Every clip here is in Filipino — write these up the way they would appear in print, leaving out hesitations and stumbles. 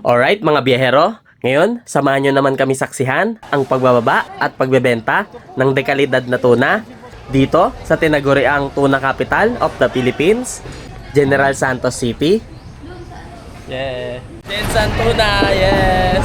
Alright mga biyahero, ngayon samahan nyo naman kami saksihan ang pagbababa at pagbebenta ng dekalidad na tuna dito sa tinaguriang tuna capital of the Philippines, General Santos City. Yeah, Jensan Tuna, yes!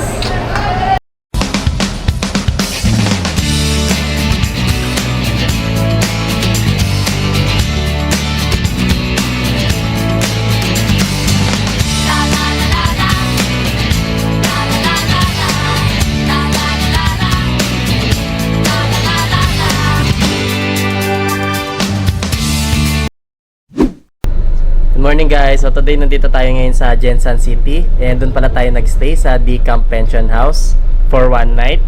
Good morning guys! So today nandito tayo ngayon sa Jensan City and doon pala tayo nagstay sa D Camp Pension House for one night.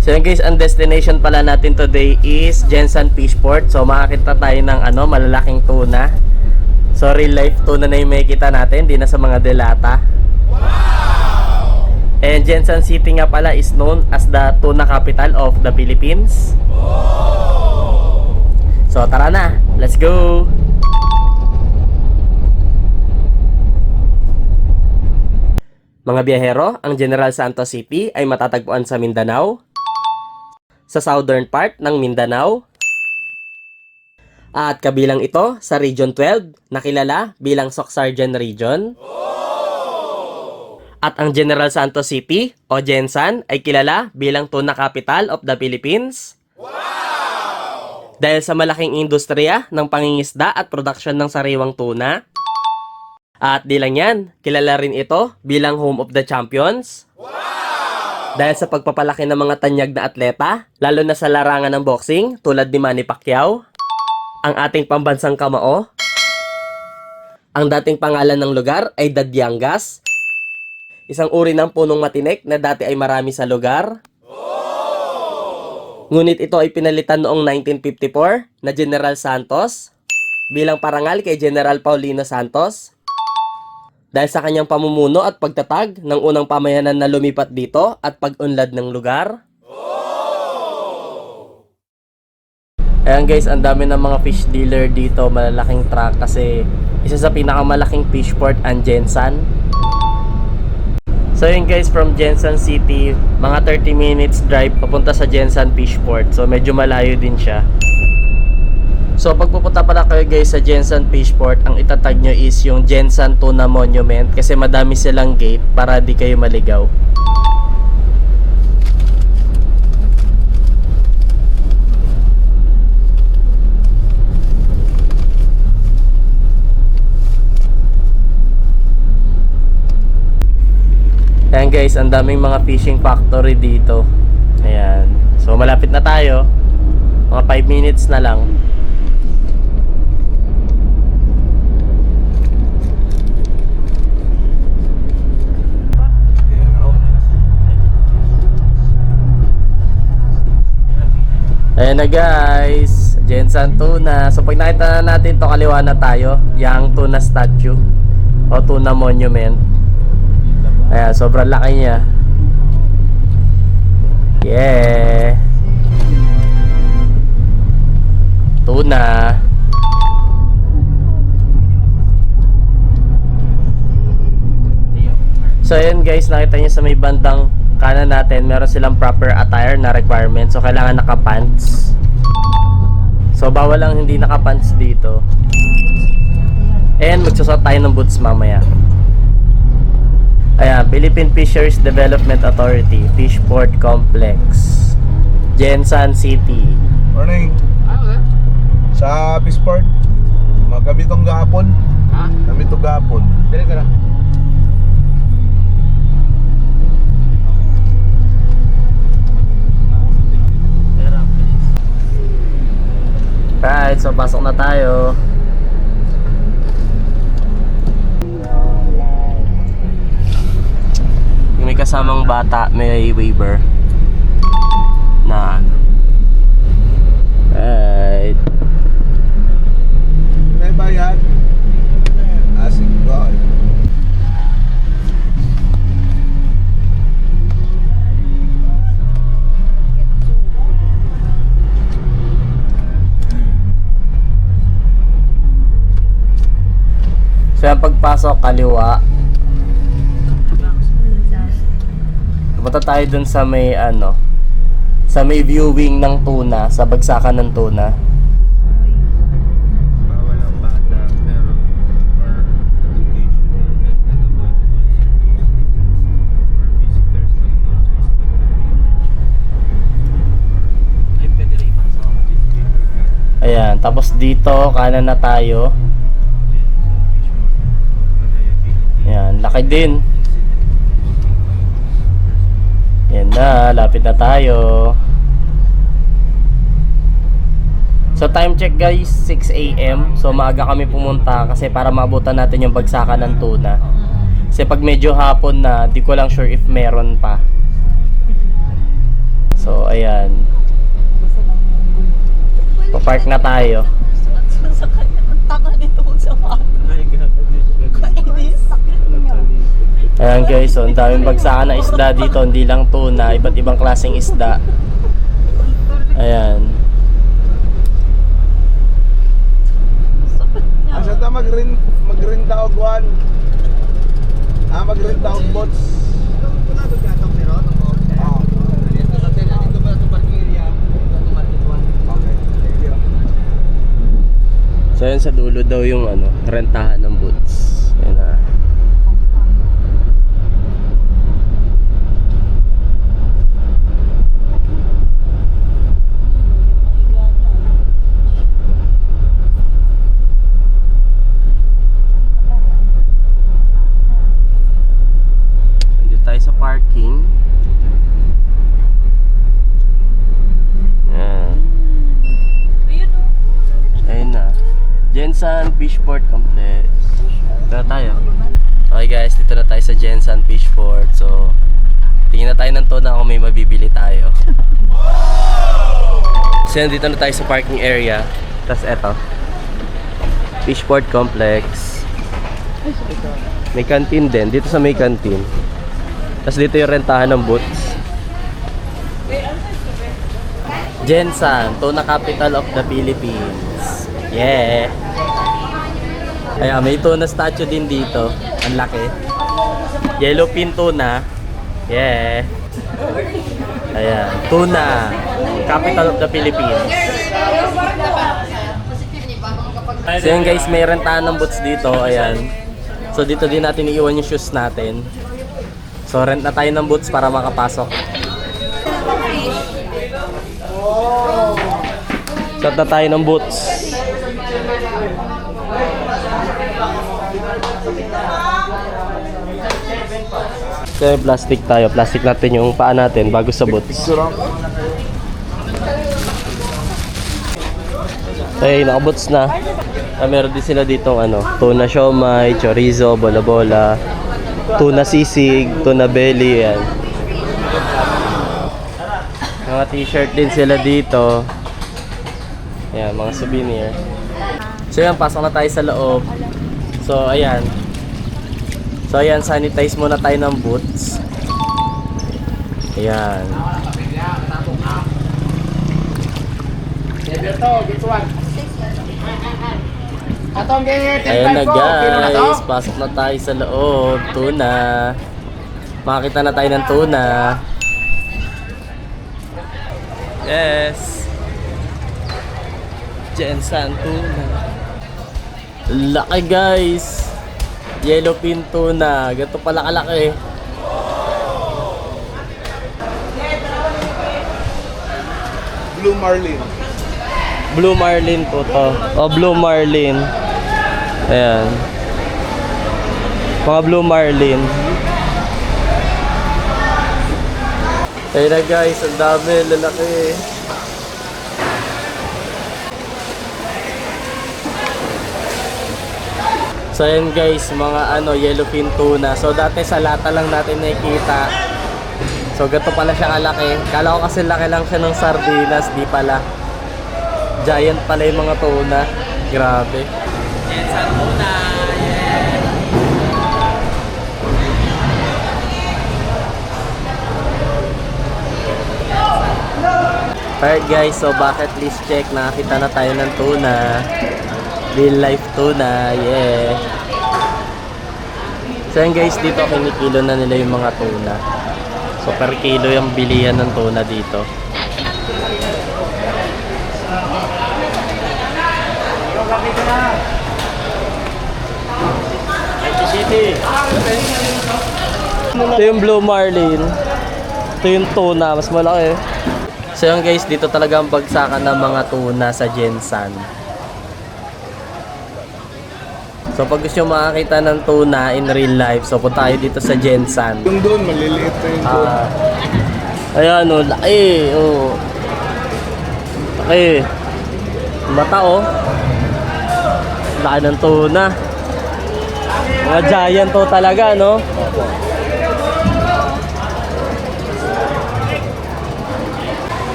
So yun guys, ang destination pala natin today is Jensan Fishport. So makakita tayo ng malalaking tuna. So real life tuna na yung makikita natin, di na sa mga delata. And Jensan City nga pala is known as the tuna capital of the Philippines. So tara na, let's go! Mga biyahero, ang General Santos City ay matatagpuan sa Mindanao, sa southern part ng Mindanao, at kabilang ito sa Region 12 na kilala bilang Soxargen Region. At ang General Santos City o Jensan ay kilala bilang tuna capital of the Philippines. Dahil sa malaking industriya ng pangingisda at produksyon ng sariwang tuna. At di lang yan, kilala rin ito bilang home of the champions. Dahil sa pagpapalaki ng mga tanyag na atleta, lalo na sa larangan ng boxing tulad ni Manny Pacquiao, ang ating pambansang kamao. Ang dating pangalan ng lugar ay Dadyangas, isang uri ng punong matinik na dati ay marami sa lugar. Ngunit ito ay pinalitan noong 1954 na General Santos bilang parangal kay General Paulino Santos dahil sa kanyang pamumuno at pagtatag ng unang pamayanan na lumipat dito at pag-unlad ng lugar. Ayan guys, ang dami ng mga fish dealer dito, malalaking truck kasi isa sa pinakamalaking fish port ang Jensan. So yun guys, from Jensan City, mga 30 minutes drive papunta sa Jensan Fishport. So medyo malayo din siya. So pag pupunta pala kayo guys sa Jensan Fishport, ang itatag nyo is yung Jensan Tuna Monument kasi madami silang gate para di kayo maligaw. Ayan guys, ang daming mga fishing factory dito. Ayan. So malapit na tayo. Mga 5 minutes na lang. Ayan na guys, Jensan Tuna. So pag nakita na natin to, kaliwa na tayo. Yang tuna statue o tuna monument. Ayan, sobrang laki niya. Yeah. Tuna. So ayan guys, nakita niyo sa may bandang kanan natin, meron silang proper attire na requirement. So kailangan naka-pants. So bawal lang hindi naka-pants dito. And magsusot tayo ng boots mamaya. Ayan, Philippine Fisheries Development Authority, Fishport Complex, Jensan City. Morning. Sa Fishport, magkabitong gahapon. Ha? Kabitong gahapon. Dili ka na. Right, so pasok na tayo. May kasamang bata, may waiver na right. May bayad. Asik God. So yung pagpasok, kaliwa. Punta tayo dun sa may ano, sa may viewing ng tuna, sa bagsakan ng tuna. Bawal ang bata, pero for education or unavoidable for visitors may no choice but to ay pwede rin ipasok. Ayan, tapos dito, kanan na tayo. Ayan, laki din. Ayan na, lapit na tayo. So time check guys, 6 AM. So maaga kami pumunta kasi para maabutan natin yung bagsakan ng tuna. Kasi pag medyo hapon na, di ko lang sure if meron pa. So ayan. Papark na tayo. Tanga nito sa mga kainis. Ayan guys, so ang daming bagsakan na isda dito, hindi lang tuna, iba't ibang klaseng isda. Ayan. Asa ta mag-renta og kuan? Mag-renta og boats. Oh. So yun sa dulo daw yung ano, rentahan ng boats. Ayan na. Nandito tayo sa parking. Ayan. Ayun na. Jensan Fishport Complex. Dito na tayo. Okay guys, dito na tayo sa Jensan Fishport. So, tingin na tayo ng tuna kung may mabibili tayo. So yan, dito na tayo sa parking area. Tapos eto, Fishport Complex. May canteen din, dito sa may canteen. Tapos dito yung rentahan ng boats. Jensan, Tuna Capital of the Philippines. Yeah. Ayan, may tuna statue din dito. Ang laki. Yellowfin tuna. Yeah. Ayan, tuna. Capital of the Philippines. So yun guys, may rentahan ng boats dito. Ayan. So dito din natin iiwan yung shoes natin. So rent na tayo ng boats para makapasok. Shot na tayo ng boots. So plastic tayo. Plastic natin yung paa natin bago sa boots. Okay, naka-boots na. Meron din sila ditong ano, tuna siomai, chorizo, bola-bola, tuna sisig, tuna belly, yan. Mga t-shirt din sila dito. Ayan, mga souvenir. So yan, pasok na tayo sa loob. So ayan. So ayan, sanitize muna tayo ng boots. Ayan. Ayan na guys, pasok na tayo sa loob. Tuna. Makakita na tayo ng tuna. Yes. Jensan tuna. Laki guys. Yellowfin tuna. Ganito pala kalaki. Blue Marlin. Blue Marlin po to. O, Blue Marlin. Ayan. Mga Blue Marlin. Ayun na guys, ang dami, lalaki. So ayan guys, mga yellowfin tuna. So dati sa lata lang natin nakikita. So ganito pala siya kalaki. Kala ko kasi laki lang siya ng sardinas, di pala. Giant pala yung mga tuna. Grabe. Yan sa tuna. Yeah. Alright guys, so bucket list check. Nakakita na tayo ng tuna. Real life tuna. Yeah. So yan guys, dito kinikilo na nila yung mga tuna. So per kilo yung bilihan ng tuna dito. Ito yung Blue Marlin. Ito yung tuna, mas malaki. So yun guys, dito talaga ang bagsakan ng mga tuna sa Gensan. So pag gusto nyo makakita ng tuna in real life, so punta tayo dito sa Gensan. Yung doon, maliliit na yung doon. Ayan o, laki o. Laki. Mata o. Laki ng tuna. Mga giant to talaga, no?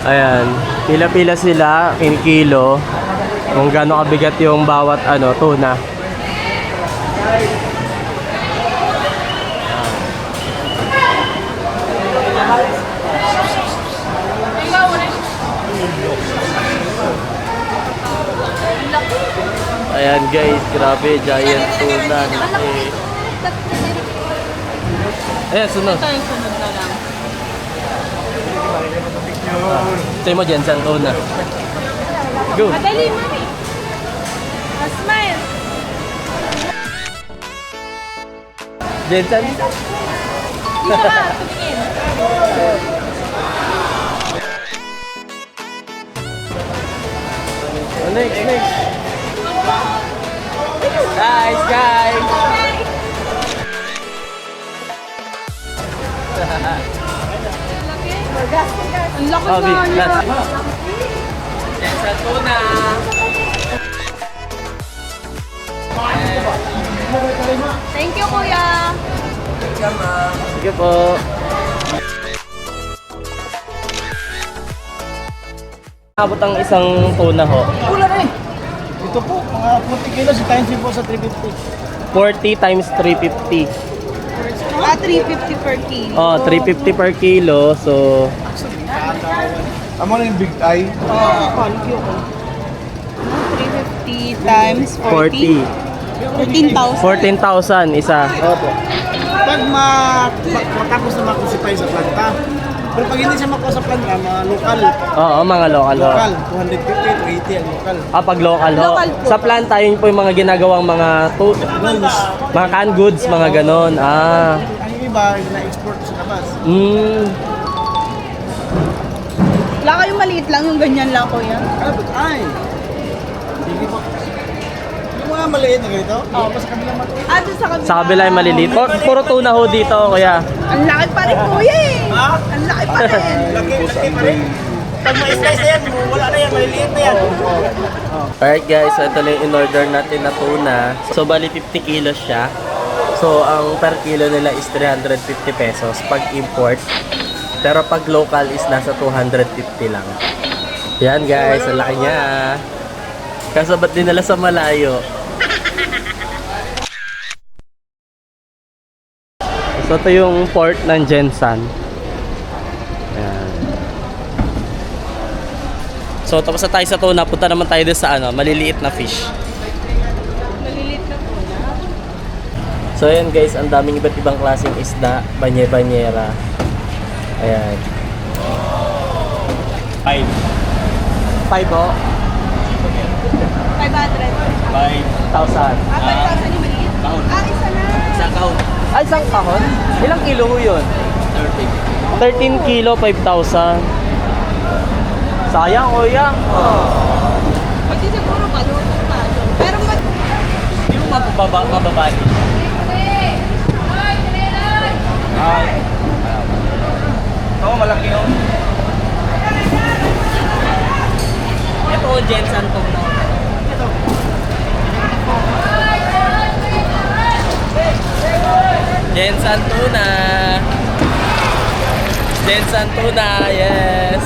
Ayan, pila-pila sila, kinikilo kung gaano kabigat yung bawat tuna. Ayan guys, grabe, giant tuna. Ayan, sunod. Ito yung sunod na lang. Say mo dyan, saan tuna? Go! Madali, mami. Smile. Jensen? Dito ka, tumingin. Next. Guys! Ang laki Oh, nga niya. Jensen tuna! Thank you, kuya. Sige po. Abot ang isang tuna ho. Wala na eh. Ito po, mga 40 kilos, times po sa 350. 40 times 350. 350 per kilo. Oh, 350 per kilo. So, Amo na yung big eye. 350 times 40. 14,000. 14,000 isa. Opo. Pag matapos na makusipay sa planta. Pero pag hindi siya makuha sa planta, mga lokal. Oo, mga local ho. Lokal, 250 to 80 ang lokal. Pag local ho. Local po. Sa planta, yun po yung mga ginagawang mga Goods. mga canned goods, mga ganon. Ang iba, na-export sa labas. Wala kayong maliit lang, yung ganyan lang, kuya. Ay! Hindi po. Yung mga maliit na ganito? Oo, pa sa kabilang maliit. Doon sa kabila. Sa kabila yung maliliit. Puro tuna ho dito, kuya. Ang laki pa rin, kuya eh. Ha? Ang laki pa rin. Laki pa rin. Pag ma-slice na yan, wala na yan, maliliit na yan. Alright guys, so ito lang yung in-order natin na tuna. So bali 50 kilos siya. So ang per kilo nila is 350 pesos pag import. Pero pag local is nasa 250 lang. Yan guys, ang laki niya. Kaso ba't dinala sa malayo? So ito yung port ng Gensan. Ayan. So tapos na tayo sa tuna, punta naman tayo doon sa maliliit na fish. Maliliit na po na. So ayan guys, ang daming iba't ibang klaseng isda, banye-banyera. Ayan. 5 po? 500. 5,000. 5,000 yung maliit? Isa na. Isang kahon. Ay, isang kahon? Ilang kilo ho yun? 13 kilo, 5,000. Sayang, kuya. Pwede siguro malutong na. Pero Hindi mo mababali. Oo, malaki yun. Ito, Gensan tuna. Gensan tuna. Gensan tuna, yes.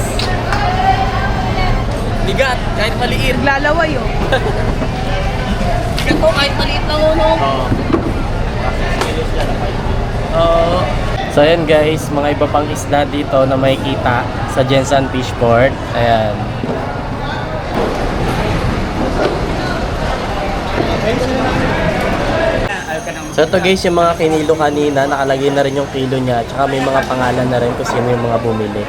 Bigat, kahit maliit. naglalaway oh. Bigat po, kahit maliit lang uno. Oo. So ayan guys, mga iba pang isda dito na makikita sa Gensan Fishport. Ayan. So ito guys, yung mga kinilo kanina, nakalagay na rin yung kilo niya, tsaka may mga pangalan na rin kung sino yung mga bumili.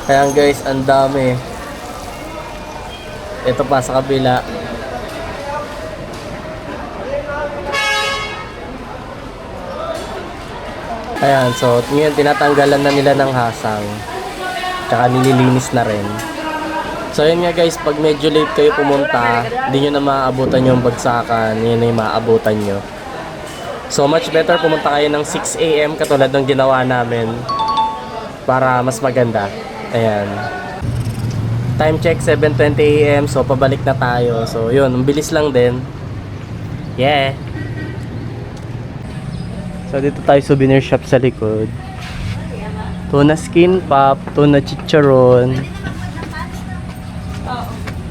Ayan guys, ang dami. Ito pa sa kabila. Ayan, so ngayon tinatanggalan na nila ng hasang. Tsaka nililinis na rin. So yun nga guys, pag medyo late kayo pumunta, hindi nyo na maaabutan yung bagsakan, yun na yung maaabutan nyo. So much better pumunta kayo ng 6 AM katulad ng ginawa namin para mas maganda. Ayan. Time check 7:20 AM, so pabalik na tayo. So yun, ang bilis lang din. Yeah. So dito tayo souvenir shop sa likod. Tuna skin pop, tuna chicharon,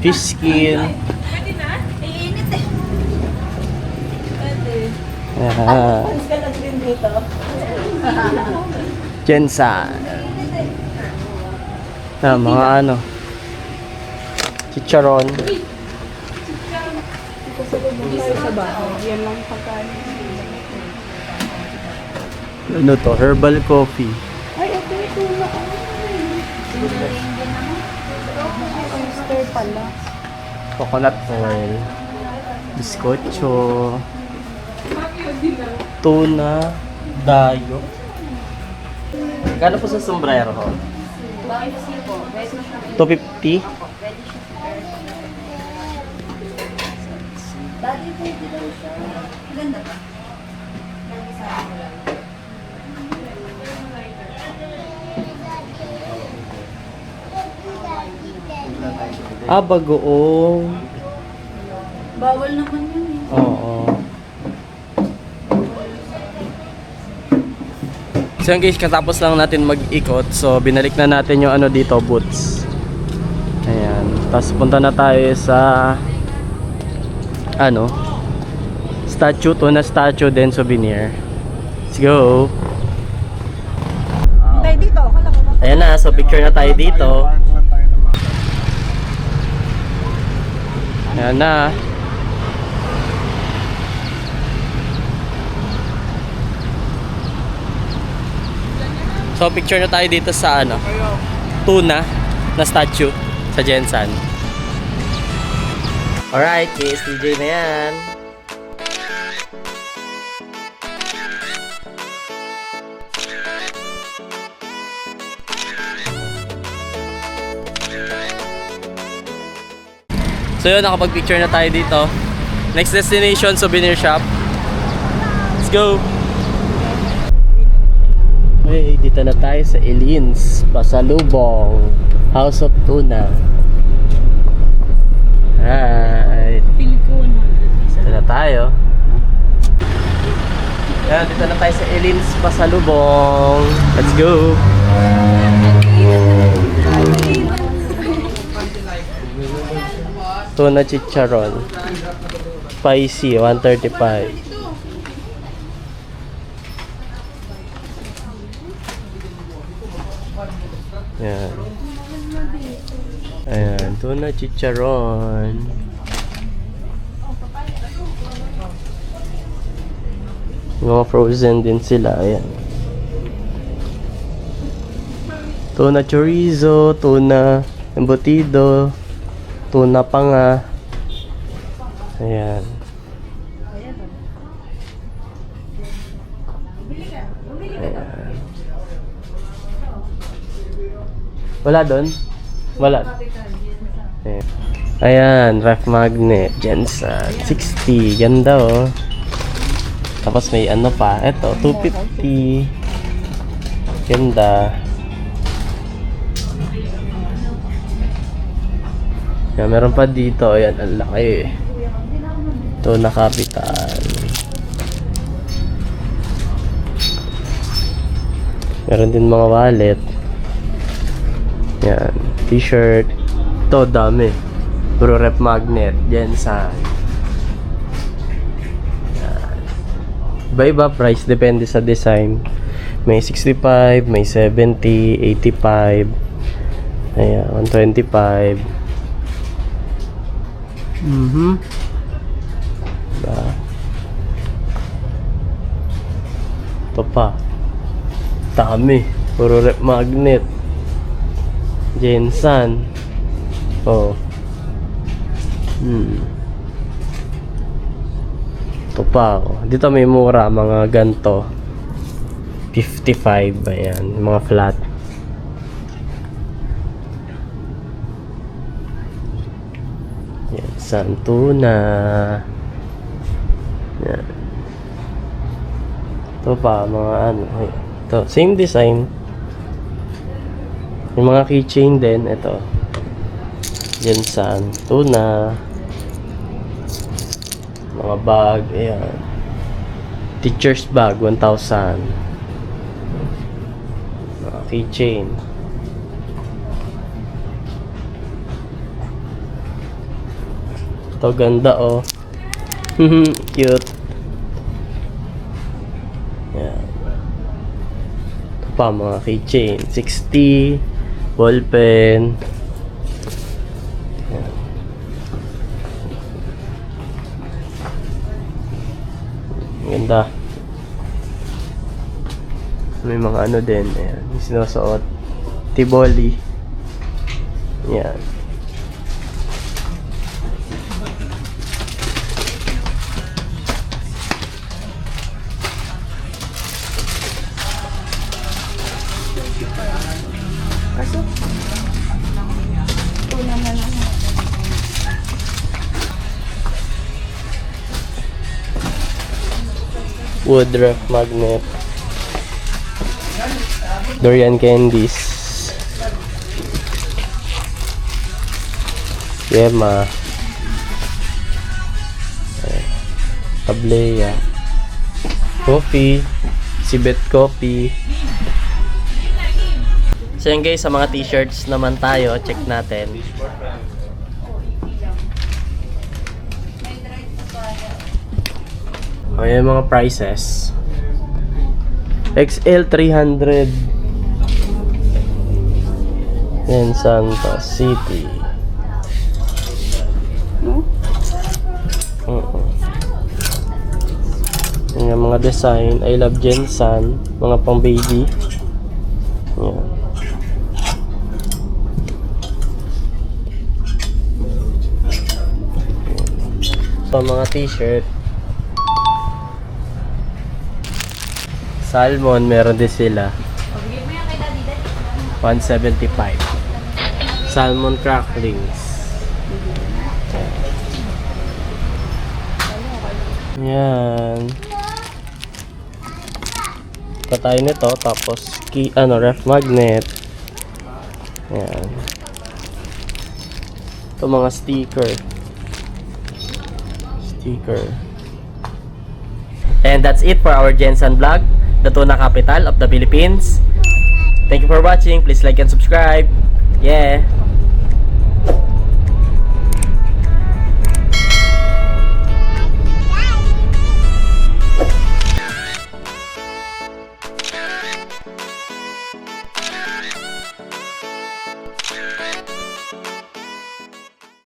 fish skin. Pwede na? Iinit eh. Pwede. Ayan. Mas ka lang din dito. Jensan. Mga ano. Chicharon. Sa bahay. Yan lang pagkain. Ano to? Herbal coffee. Ay, ito na. Oyster pala. Coconut oil. Biskotso. Tuna. Dayo. Kano po sa sombrero ho? 250? Ganda pa. Bagoong. Bawal naman yun eh. Oo. So yun guys, katapos lang natin mag-ikot. So binalik na natin yung ano dito, boots. Ayan. Tapos punta na tayo sa ano, statue, tuna statue, then souvenir. Let's go. Tayo dito. Kala ko ba? Ayan na, so picture na tayo dito. Ayan na. So picture na tayo dito sa ano, tuna na statue sa Jensan. Alright, KSTJ na yan. So yun, nakapag-picture na tayo dito. Next destination, souvenir shop. Let's go! Okay, dito na tayo sa Elins, Pasalubong, House of Tuna. Alright. Dito na tayo. Ayan, dito na tayo sa Elins, Pasalubong. Let's go! Tuna chicharon. Spicy, 135. Ayan. Ayan, tuna chicharon. Mga frozen din sila. Ayan. Tuna chorizo, tuna embutido, tuna panga. Ayan. Ayan. Wala doon? Wala. Ayan. Ayan, ref magnet, Jensan, 60. Ganda oh. Tapos may ano pa, eto, 250. Ganda. Yan, meron pa dito. Ayan, ang laki. Ito na capital. Meron din mga wallet. Yan, t-shirt. Ito, dami. Puro rep magnet. Jensan. Yan. Iba-iba price. Depende sa design. May 65, may 70, 85. Ayan, 125. Diba? Ito pa. Dami. Puro rep magnet. Jensen. Oh. Ito pa. Oh. Dito may mura. Mga ganto. 55. Ayan. Mga flat. Jensen tuna. Yan. Ito pa. Mga ano. Ito. Same design. Yung mga keychain din. Ito. Jensen tuna. Mga bag. Ayan. Teacher's bag. 1,000. Mga keychain. Ito ganda oh. Cute. Yan. Ito pa mga keychain. 60. Ballpen. Yan. Ganda. May mga ano din. Ayan. Yung sinusuot. Tiboli. Yan. Kaso, tuna na lang. Wood ref magnet. Durian candies. Yema. Tableya. Coffee. Sibet coffee. So yun guys, sa mga t-shirts naman tayo, check natin. Ayan mga prices. XL 300. Yan Santa City. Yan yung mga design. I love Jensen. Mga pang baby. Yan. So mga t-shirt. Salmon, meron din sila. 175. Salmon cracklings. Yan. Patay nito, tapos ref magnet. Yan. Ito mga sticker. And that's it for our Jensen vlog, the tuna capital of the Philippines. Thank you for watching. Please like and subscribe. Yeah.